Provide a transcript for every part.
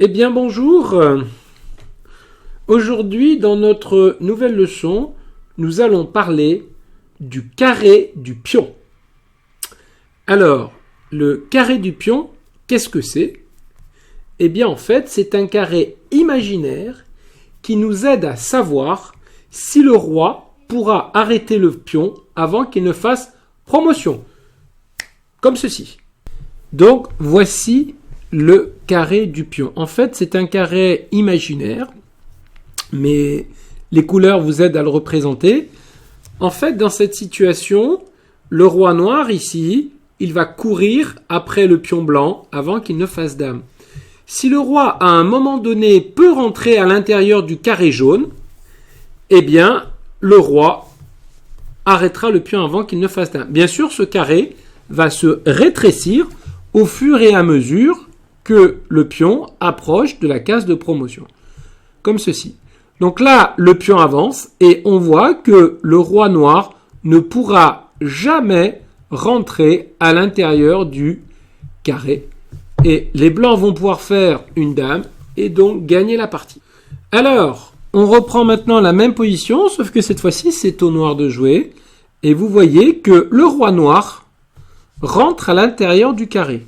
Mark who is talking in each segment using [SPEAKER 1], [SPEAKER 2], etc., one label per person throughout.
[SPEAKER 1] Eh bien bonjour, aujourd'hui dans notre nouvelle leçon, nous allons parler du carré du pion. Alors, le carré du pion, qu'est-ce que c'est? Eh bien en fait, c'est un carré imaginaire qui nous aide à savoir si le roi pourra arrêter le pion avant qu'il ne fasse promotion, comme ceci. Donc voici le carré du pion. En fait, c'est un carré imaginaire, mais les couleurs vous aident à le représenter. En fait, dans cette situation, le roi noir ici, il va courir après le pion blanc avant qu'il ne fasse dame. Si le roi, à un moment donné, peut rentrer à l'intérieur du carré jaune, eh bien, le roi arrêtera le pion avant qu'il ne fasse dame. Bien sûr, ce carré va se rétrécir au fur et à mesure que le pion approche de la case de promotion, comme ceci. Donc là, le pion avance et on voit que le roi noir ne pourra jamais rentrer à l'intérieur du carré. Et les blancs vont pouvoir faire une dame et donc gagner la partie. Alors, on reprend maintenant la même position, sauf que cette fois-ci, c'est au noir de jouer. Et vous voyez que le roi noir rentre à l'intérieur du carré.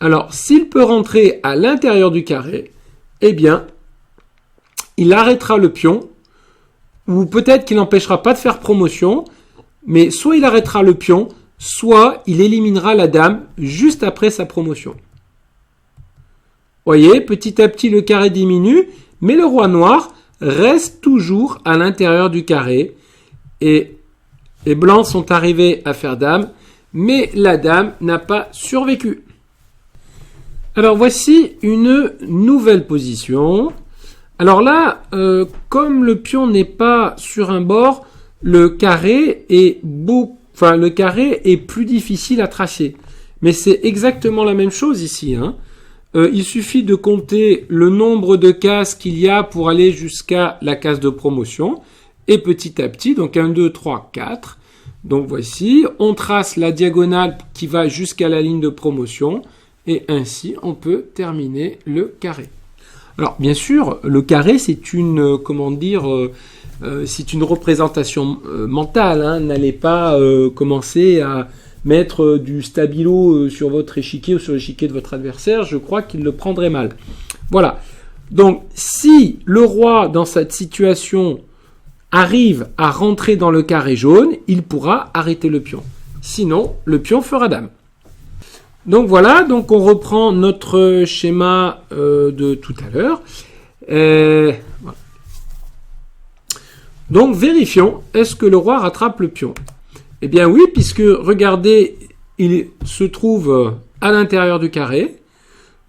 [SPEAKER 1] Alors, s'il peut rentrer à l'intérieur du carré, eh bien, il arrêtera le pion, ou peut-être qu'il n'empêchera pas de faire promotion, mais soit il arrêtera le pion, soit il éliminera la dame juste après sa promotion. Voyez, petit à petit, le carré diminue, mais le roi noir reste toujours à l'intérieur du carré, et les blancs sont arrivés à faire dame, mais la dame n'a pas survécu. Alors voici une nouvelle position. Alors là, comme le pion n'est pas sur un bord, le carré est plus difficile à tracer. Mais c'est exactement la même chose ici. Il suffit de compter le nombre de cases qu'il y a pour aller jusqu'à la case de promotion. Et petit à petit, donc 1, 2, 3, 4. Donc voici, on trace la diagonale qui va jusqu'à la ligne de promotion. Et ainsi, on peut terminer le carré. Alors, bien sûr, le carré, c'est une représentation mentale. N'allez pas commencer à mettre du stabilo sur votre échiquier ou sur l'échiquier de votre adversaire. Je crois qu'il le prendrait mal. Voilà. Donc, si le roi, dans cette situation, arrive à rentrer dans le carré jaune, il pourra arrêter le pion. Sinon, le pion fera dame. Donc voilà, donc on reprend notre schéma de tout à l'heure. Voilà. Donc vérifions, est-ce que le roi rattrape le pion? Eh bien oui, puisque regardez, il se trouve à l'intérieur du carré,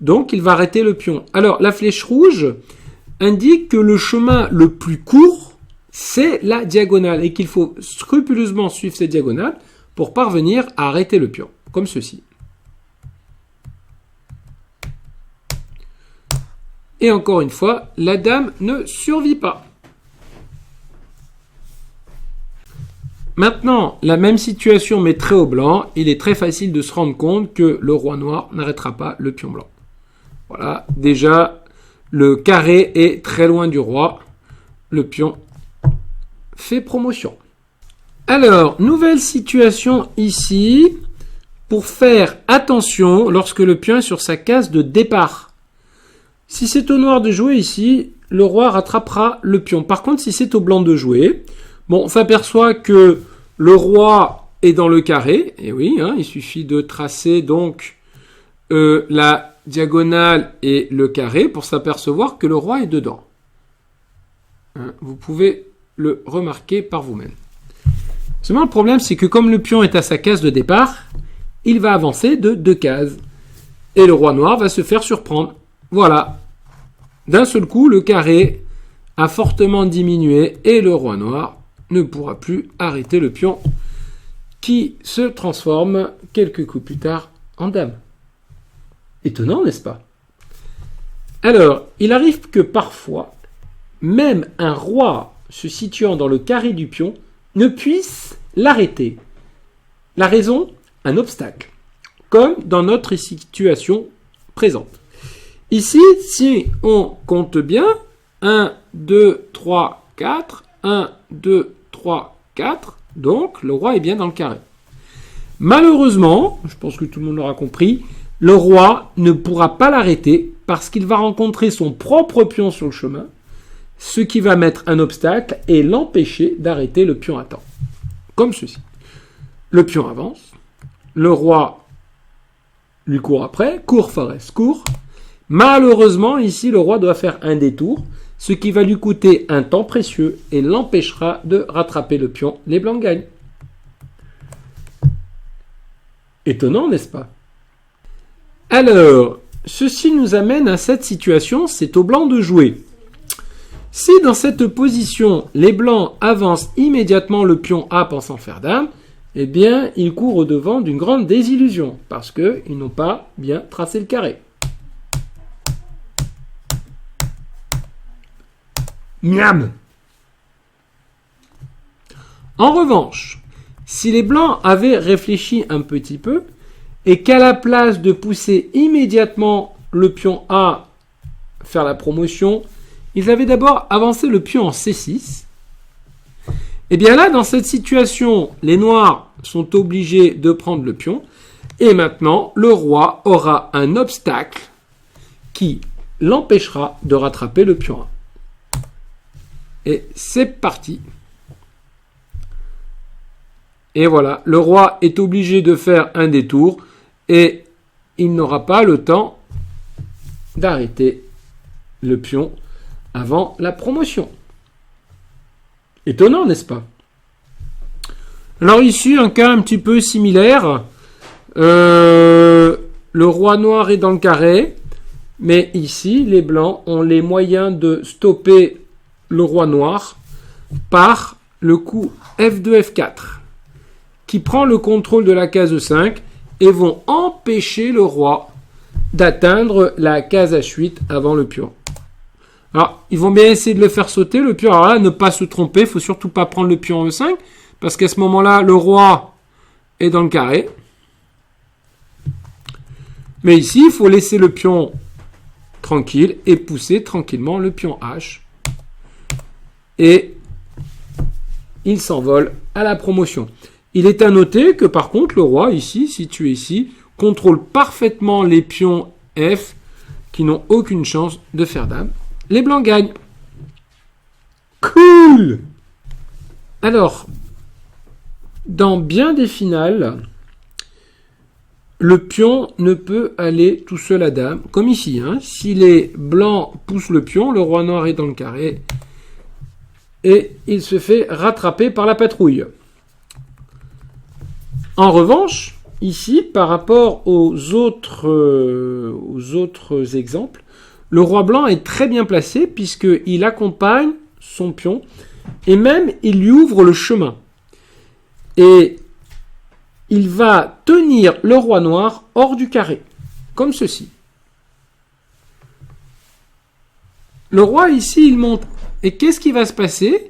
[SPEAKER 1] donc il va arrêter le pion. Alors la flèche rouge indique que le chemin le plus court, c'est la diagonale, et qu'il faut scrupuleusement suivre cette diagonale pour parvenir à arrêter le pion, comme ceci. Et encore une fois, la dame ne survit pas. Maintenant, la même situation mais très au blanc, il est très facile de se rendre compte que le roi noir n'arrêtera pas le pion blanc. Voilà, déjà, le carré est très loin du roi. Le pion fait promotion. Alors, nouvelle situation ici, pour faire attention lorsque le pion est sur sa case de départ. Si c'est au noir de jouer ici, le roi rattrapera le pion. Par contre, si c'est au blanc de jouer, on s'aperçoit que le roi est dans le carré. Et oui, il suffit de tracer donc la diagonale et le carré pour s'apercevoir que le roi est dedans. Vous pouvez le remarquer par vous-même. Seulement, le problème, c'est que comme le pion est à sa case de départ, il va avancer de 2 cases. Et le roi noir va se faire surprendre. Voilà. D'un seul coup, le carré a fortement diminué et le roi noir ne pourra plus arrêter le pion qui se transforme quelques coups plus tard en dame. Étonnant, n'est-ce pas? Alors, il arrive que parfois, même un roi se situant dans le carré du pion ne puisse l'arrêter. La raison? Un obstacle, comme dans notre situation présente. Ici, si on compte bien, 1, 2, 3, 4, 1, 2, 3, 4, donc le roi est bien dans le carré. Malheureusement, je pense que tout le monde l'aura compris, le roi ne pourra pas l'arrêter parce qu'il va rencontrer son propre pion sur le chemin, ce qui va mettre un obstacle et l'empêcher d'arrêter le pion à temps. Comme ceci. Le pion avance, le roi lui court après, court Forest, court. Malheureusement, ici, le roi doit faire un détour, ce qui va lui coûter un temps précieux et l'empêchera de rattraper le pion. Les blancs gagnent. Étonnant, n'est-ce pas? Alors, ceci nous amène à cette situation, c'est aux blancs de jouer. Si dans cette position, les blancs avancent immédiatement le pion A pensant faire dame, eh bien, ils courent au-devant d'une grande désillusion, parce qu'ils n'ont pas bien tracé le carré. Miam! En revanche, si les blancs avaient réfléchi un petit peu, et qu'à la place de pousser immédiatement le pion A faire la promotion, ils avaient d'abord avancé le pion en C6, et bien là, dans cette situation, les noirs sont obligés de prendre le pion, et maintenant, le roi aura un obstacle qui l'empêchera de rattraper le pion A. Et c'est parti. Et voilà, le roi est obligé de faire un détour et il n'aura pas le temps d'arrêter le pion avant la promotion. Étonnant, n'est-ce pas? Alors ici, un cas un petit peu similaire. Le roi noir est dans le carré, mais ici, les blancs ont les moyens de stopper le roi noir par le coup F2, F4, qui prend le contrôle de la case 5 et vont empêcher le roi d'atteindre la case H8 avant le pion. Alors, ils vont bien essayer de le faire sauter, le pion. Alors là, ne pas se tromper, il ne faut surtout pas prendre le pion en E5, parce qu'à ce moment-là, le roi est dans le carré. Mais ici, il faut laisser le pion tranquille et pousser tranquillement le pion H. Et il s'envole à la promotion. Il est à noter que par contre, le roi, ici, situé ici, contrôle parfaitement les pions F qui n'ont aucune chance de faire dame. Les blancs gagnent. Cool! Alors, dans bien des finales, le pion ne peut aller tout seul à dame, comme ici. Si les blancs poussent le pion, le roi noir est dans le carré et il se fait rattraper par la patrouille. En revanche, ici, par rapport aux autres exemples, le roi blanc est très bien placé puisqu'il accompagne son pion et même il lui ouvre le chemin. Et il va tenir le roi noir hors du carré, comme ceci. Le roi ici, il monte. Et qu'est-ce qui va se passer?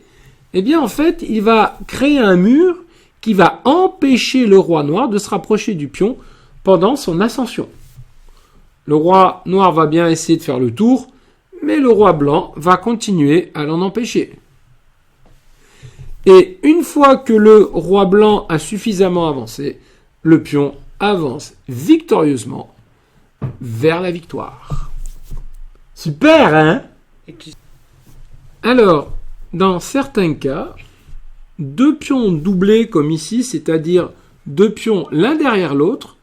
[SPEAKER 1] Eh bien, en fait, il va créer un mur qui va empêcher le roi noir de se rapprocher du pion pendant son ascension. Le roi noir va bien essayer de faire le tour, mais le roi blanc va continuer à l'en empêcher. Et une fois que le roi blanc a suffisamment avancé, le pion avance victorieusement vers la victoire. Super, hein? Alors, dans certains cas, deux pions doublés comme ici, c'est-à-dire deux pions l'un derrière l'autre,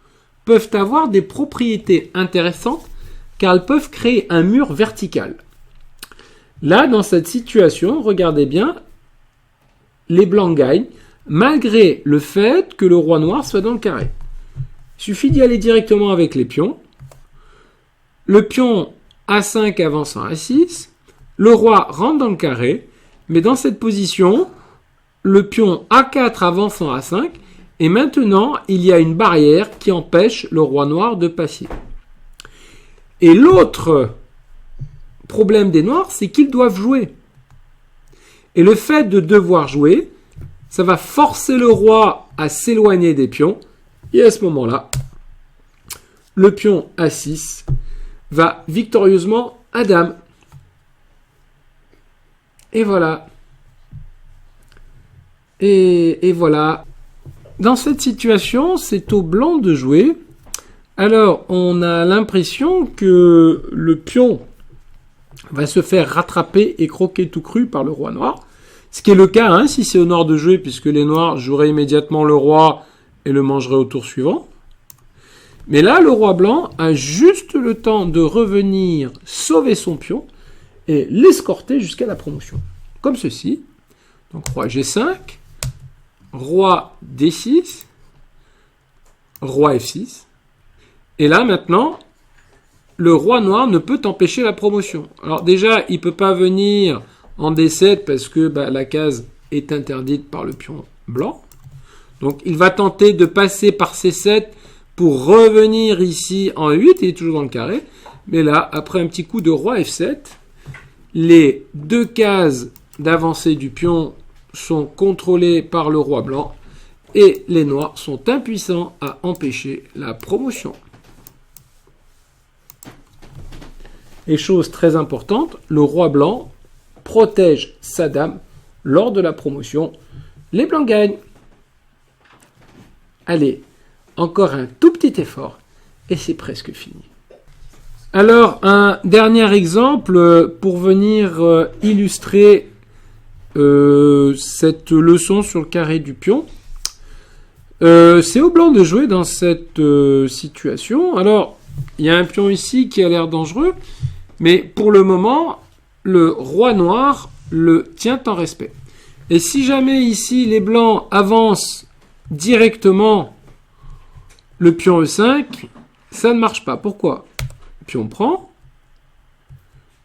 [SPEAKER 1] peuvent avoir des propriétés intéressantes car elles peuvent créer un mur vertical. Là, dans cette situation, regardez bien, les blancs gagnent malgré le fait que le roi noir soit dans le carré. Il suffit d'y aller directement avec les pions. Le pion A5 avance en A6, le roi rentre dans le carré, mais dans cette position, le pion A4 avance en A5, et maintenant, il y a une barrière qui empêche le roi noir de passer. Et l'autre problème des noirs, c'est qu'ils doivent jouer. Et le fait de devoir jouer, ça va forcer le roi à s'éloigner des pions, et à ce moment-là, le pion A6 va victorieusement à dame. Et voilà. Et voilà. Dans cette situation, c'est au blanc de jouer. Alors, on a l'impression que le pion va se faire rattraper et croquer tout cru par le roi noir. Ce qui est le cas, hein, si c'est au nord de jouer, puisque les noirs joueraient immédiatement le roi et le mangeraient au tour suivant. Mais là, le roi blanc a juste le temps de revenir sauver son pion et l'escorter jusqu'à la promotion. Comme ceci. Donc, roi G5, roi D6, roi F6. Et là, maintenant, le roi noir ne peut empêcher la promotion. Alors déjà, il ne peut pas venir en D7 parce que la case est interdite par le pion blanc. Donc, il va tenter de passer par C7 pour revenir ici en 8. Il est toujours dans le carré. Mais là, après un petit coup de roi F7, les deux cases d'avancée du pion sont contrôlées par le roi blanc et les noirs sont impuissants à empêcher la promotion. Et chose très importante, le roi blanc protège sa dame lors de la promotion. Les blancs gagnent. Allez, encore un tout petit effort et c'est presque fini. Alors, un dernier exemple pour venir illustrer cette leçon sur le carré du pion. C'est au blanc de jouer dans cette situation. Alors, il y a un pion ici qui a l'air dangereux, mais pour le moment, le roi noir le tient en respect. Et si jamais ici les blancs avancent directement le pion E5, ça ne marche pas. Pourquoi ? Le pion prend,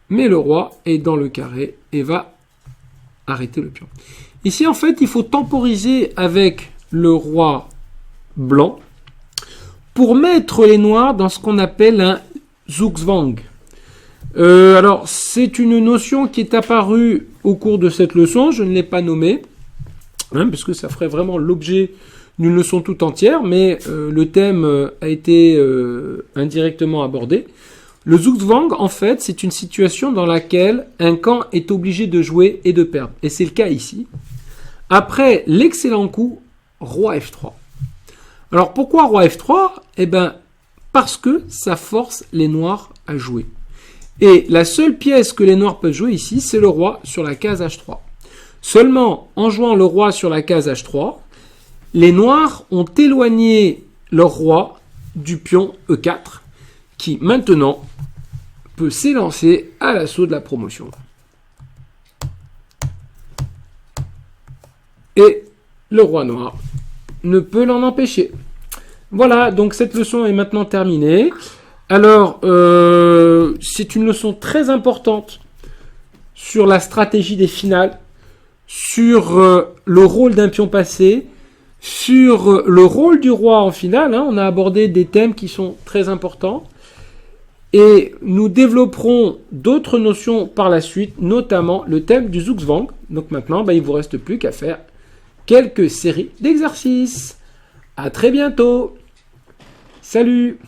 [SPEAKER 1] mais le roi est dans le carré et va arrêter le pion. Ici, en fait, il faut temporiser avec le roi blanc pour mettre les noirs dans ce qu'on appelle un zugzwang. Alors, c'est une notion qui est apparue au cours de cette leçon. Je ne l'ai pas nommée, parce que ça ferait vraiment l'objet d'une leçon tout entière, mais le thème a été indirectement abordé. Le zugzwang, en fait, c'est une situation dans laquelle un camp est obligé de jouer et de perdre. Et c'est le cas ici. Après l'excellent coup, roi F3. Alors, pourquoi roi F3 ? Eh bien, parce que ça force les noirs à jouer. Et la seule pièce que les noirs peuvent jouer ici, c'est le roi sur la case H3. Seulement, en jouant le roi sur la case H3, les noirs ont éloigné leur roi du pion E4, qui maintenant peut s'élancer à l'assaut de la promotion. Et le roi noir ne peut l'en empêcher. Voilà, donc cette leçon est maintenant terminée. Alors, c'est une leçon très importante sur la stratégie des finales, sur le rôle d'un pion passé, sur le rôle du roi en finale. On a abordé des thèmes qui sont très importants. Et nous développerons d'autres notions par la suite, notamment le thème du zugzwang. Donc maintenant, il ne vous reste plus qu'à faire quelques séries d'exercices. À très bientôt. Salut!